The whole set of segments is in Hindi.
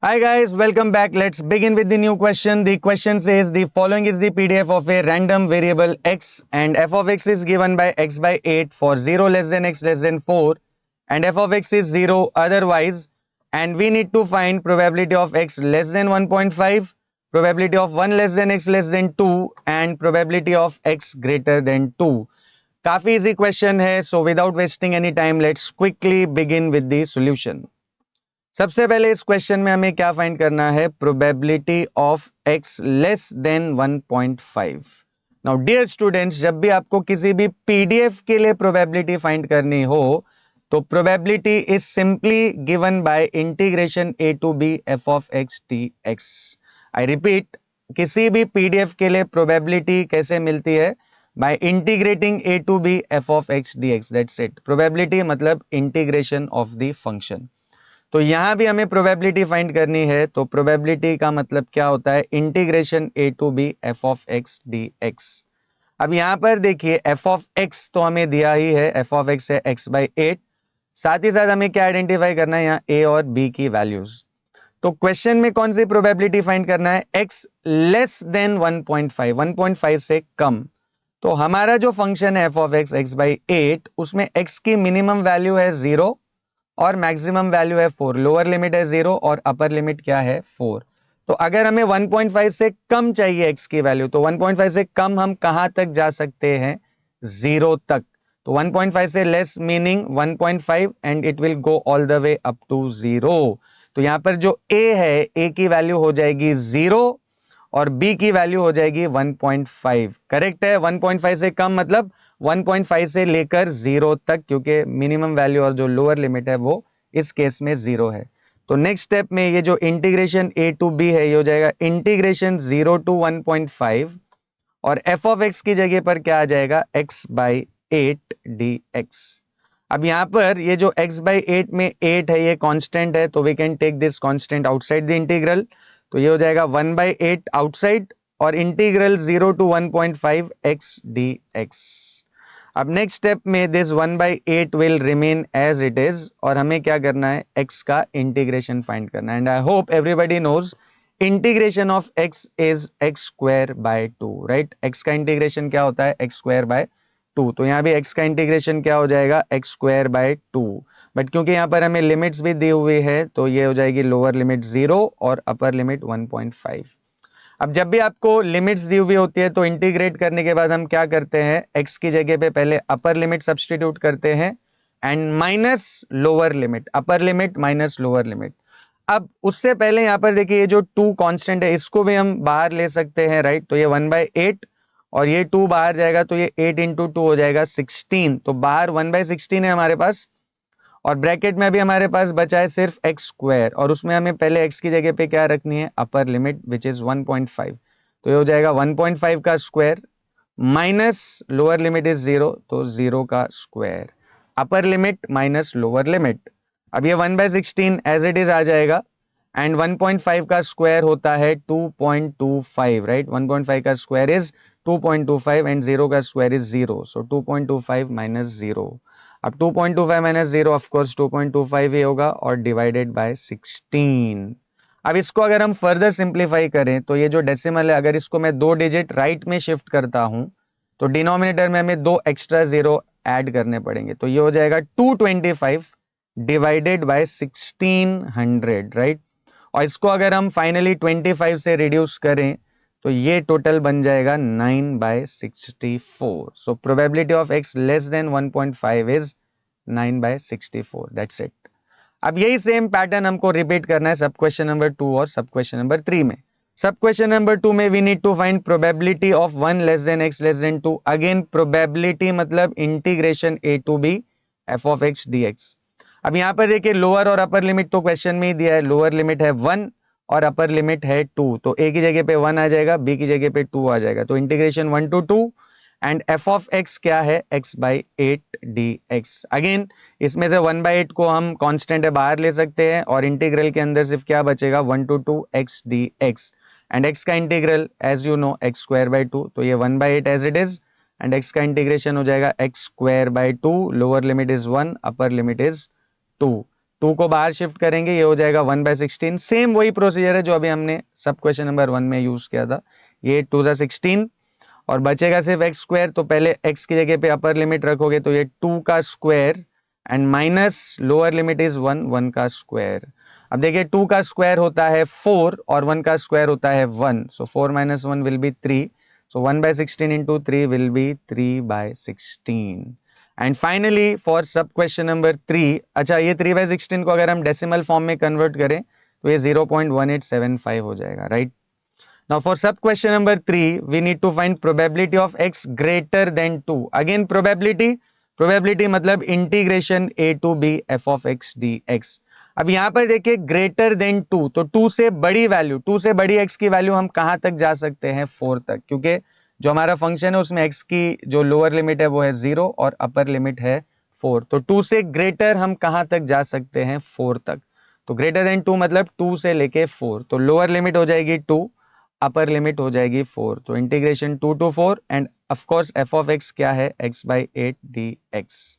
Hi guys, welcome back. Let's begin with the new question. The question says the following is the PDF of a random variable x and f of x is given by x by 8 for 0 less than x less than 4 and f of x is 0 otherwise, and we need to find probability of x less than 1.5, probability of 1 less than x less than 2 and probability of x greater than 2. काफी easy question है, so without wasting any time let's quickly begin with the solution. सबसे पहले इस क्वेश्चन में हमें क्या फाइंड करना है, probability of x less than 1.5. Now dear students, जब भी आपको किसी भी पीडीएफ के लिए प्रोबेबिलिटी फाइंड करनी हो तो probability is simply given by integration a to b f of x dx. I repeat, किसी भी पीडीएफ के लिए प्रोबेबिलिटी कैसे मिलती है? By integrating a to b f of x dx. That's it. Probability मतलब इंटीग्रेशन ऑफ द फंक्शन. तो यहां भी हमें प्रोबेबिलिटी फाइंड करनी है, तो प्रोबेबिलिटी का मतलब क्या होता है? Integration a to b f of x dx. अब यहां पर देखिए f ऑफ x तो हमें दिया ही है, f ऑफ x है x बाई 8. साथ ही साथ हमें क्या आइडेंटिफाई करना है? यहाँ a और b की वैल्यूज. तो क्वेश्चन में कौन सी प्रोबेबिलिटी फाइंड करना है? x लेस देन 1.5, 1.5 से कम. तो हमारा जो फंक्शन है f of x x by 8, उसमें x की मिनिमम वैल्यू है 0 और मैक्सिमम वैल्यू है 4. लोअर लिमिट है 0 और अपर लिमिट क्या है? 4. तो अगर हमें 1.5 से कम चाहिए x की वैल्यू, तो 1.5 से कम हम कहां तक जा सकते हैं? 0 तक. तो 1.5 से less meaning 1.5 and it will go all the way up to 0. तो यहां पर जो a है, a की वैल्यू हो जाएगी 0 और b की वैल्यू हो जाएगी 1.5. करेक्ट है. 1.5 से कम मतलब 1.5 से लेकर 0 तक, क्योंकि मिनिमम वैल्यू और जो लोअर लिमिट है वो इस केस में 0 है. तो नेक्स्ट स्टेप में ये जो इंटीग्रेशन a टू b है, ये हो जाएगा इंटीग्रेशन 0 टू 1.5 और f ऑफ x की जगह पर क्या आ जाएगा? x by 8 dx. अब यहां पर ये जो x बाई 8 में 8 है, ये कांस्टेंट है, तो we can take this constant outside the integral. तो ये हो जाएगा 1 बाई 8 आउटसाइड और इंटीग्रल 0 टू 1.5 x dx. अब नेक्स्ट स्टेप में this 1 by 8 will remain as it is और हमें क्या करना है? x का इंटीग्रेशन फाइंड करना है. And I hope everybody knows integration of x is x square by 2, right? x का इंटीग्रेशन क्या होता है? x square by 2. तो यहाँ भी x का इंटीग्रेशन क्या हो जाएगा? x square by 2. बट क्योंकि यहाँ पर हमें लिमिट्स भी दी हुई है, तो ये हो जाएगी लोअर लिमिट 0 और अपर लिमिट 1.5. अब जब भी आपको लिमिट्स दी हुई होती है तो इंटीग्रेट करने के बाद हम क्या करते हैं? x की जगह पे पहले अपर लिमिट सब्सटीट्यूट करते हैं and minus lower limit, upper limit minus lower limit. अब उससे पहले यहाँ पर देखिए, ये जो 2 कांस्टेंट है इसको भी हम बाहर ले सकते हैं, राइट? तो ये 1 बाई 8 और ये 2 बाहर जाएगा तो ये 8 इंटू 2 हो जाएगा 16. तो बाहर 1 बाई 16 है हमारे पास और ब्रैकेट में भी हमारे पास बचा है सिर्फ x स्क्वायर और उसमें हमें पहले x की जगह पे क्या रखनी है? Upper limit which is 1.5. तो ये हो जाएगा 1.5 का square minus lower limit is 0, तो 0 का square, upper limit minus lower limit. अब ये 1 बाई 16 एज इट इज आ जाएगा एंड 1.5 का स्क्वायर होता है 2.25, राइट? 1.5 का स्क्वायर इज 2.25 एंड 0 का स्क्वायर इज 0, सो 2.25 माइनस 0. अब 2.25 माइनस 0 ऑफ कोर्स 2.25 ही होगा और डिवाइडेड बाय 16. अब इसको अगर हम फर्दर सिंप्लीफाई करें तो ये जो डेसिमल है, अगर इसको मैं 2 डिजिट राइट में शिफ्ट करता हूं तो डिनोमिनेटर में हमें 2 एक्स्ट्रा 0 ऐड करने पड़ेंगे. तो ये हो जाएगा 225 डिवाइडेड बाय 1600, राइट? और इसको अगर हम फाइनली 25 से रिड्यूस करें तो ये टोटल बन जाएगा 9 by 64. So probability of x less than 1.5 is 9 by 64. That's it. अब यही सेम पैटर्न हमको रिपीट करना है सब क्वेश्चन नंबर 2 और सब क्वेश्चन नंबर 3 में. सब क्वेश्चन नंबर 2 में we need to find probability of 1 less than x less than 2. Again probability मतलब integration a to b f of x dx. अब यहां पर देखिए लोअर और अपर लिमिट तो क्वेश्चन में ही दिया है. लोअर लिमिट है 1 और अपर लिमिट है 2. तो a की जगह पे 1 आ जाएगा, b की जगह पे 2 आ जाएगा. तो integration 1 to 2 and f of x क्या है? x by 8 dx. अगेन इसमें से 1 बाई 8 को हम कांस्टेंट है बाहर ले सकते हैं और इंटीग्रल के अंदर सिर्फ क्या बचेगा? 1 to 2 x dx and x का integral as you know x square by 2. तो ये 1 by 8 as it is and x का इंटीग्रेशन हो जाएगा x square by 2. Lower limit is 1, upper limit is 2. 2 को बाहर शिफ्ट करेंगे, ये हो जाएगा 1/16। सेम वही प्रोसीजर है जो अभी हमने सब क्वेश्चन नंबर 1 में यूज किया था। ये 2 सा 16 और बचेगा सिर्फ एक्स स्क्वायर। तो पहले एक्स की जगह पे अपर लिमिट रखोगे तो ये 2 का square and minus lower limit is 1, 1 का स्क्वायर। अब देखिए 2 का स्क्वायर होता है 4 और 1 का स्क्वायर होता है 1, सो 4 - 1 will be 3, so 1/16 into 3 will be 3/16। And finally for सब क्वेश्चन नंबर 3, अच्छा ये 3/16 को अगर हम डेसिमल फॉर्म में कन्वर्ट करें तो ये 0.1875 हो जाएगा, right. Now for sub question number 3, we need to find probability of x greater than 2. Again probability मतलब integration a to b f of x dx। अब यहाँ पर देखिए ग्रेटर देन 2, तो 2 से बड़ी वैल्यू, 2 से बड़ी x की वैल्यू हम कहाँ तक जा सकते हैं, 4 तक, क्योंकि जो हमारा फंक्शन है उसमें x की जो लोअर लिमिट है वो है 0 और अपर लिमिट है 4। तो 2 से ग्रेटर हम कहाँ तक जा सकते हैं, 4 तक। तो ग्रेटर देन 2 मतलब 2 से लेके 4, तो लोअर लिमिट हो जाएगी 2, अपर लिमिट हो जाएगी 4। तो integration 2 to 4 end of course f of x क्या है, x/8 dx।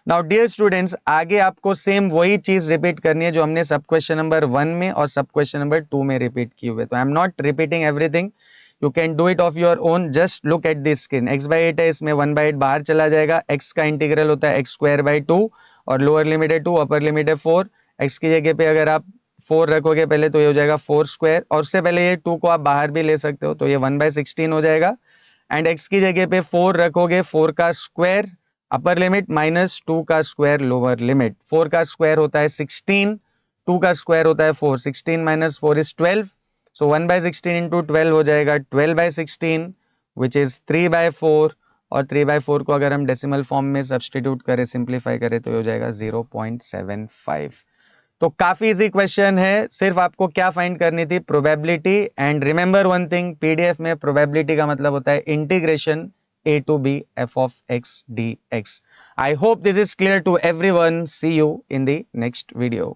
Now dear students, आगे आपको सेम वही चीज रिपीट करनी है जो हमने सब क्वेश्चन नंबर 1 में और सब क्वेश्चन नंबर 2 में रिपीट किए हुए। तो I am not repeating everything, you can do it of your own. Just look at this screen, x/8 है, इसमें 1/8 बाहर चला जाएगा। x का इंटीग्रल होता है x² 2 और लोअर लिमिट है 2, अपर लिमिट है 4। x की जगह पे अगर आप 4 रखोगे पहले तो ये हो जाएगा 4 स्क्वायर, और उससे पहले ये 2 को आप बाहर भी ले सकते हो, तो ये 1/16 हो जाएगा। एंड x की जगह पे 4 रखोगे, 4 का स्क्वायर अपर लिमिट माइनस 2 का स्क्वायर लोअर लिमिट। 4 का स्क्वायर होता है 16, 2 का स्क्वायर होता है 4, 16 - 4 इज 12, सो 1/16 इंटू 12 हो जाएगा 12/16 विच इज 3/4, और 3/4 को अगर हम डेसिमल फॉर्म में सब्सटीट्यूट करें, सिंप्लीफाई करें, तो ये हो जाएगा 0.75। तो काफी इजी क्वेश्चन है, सिर्फ आपको क्या फाइंड करनी थी, probability. And remember one thing, PDF में प्रोबेबिलिटी का मतलब होता है integration a to b f of x dx। I hope this is clear to everyone. See you in the next video.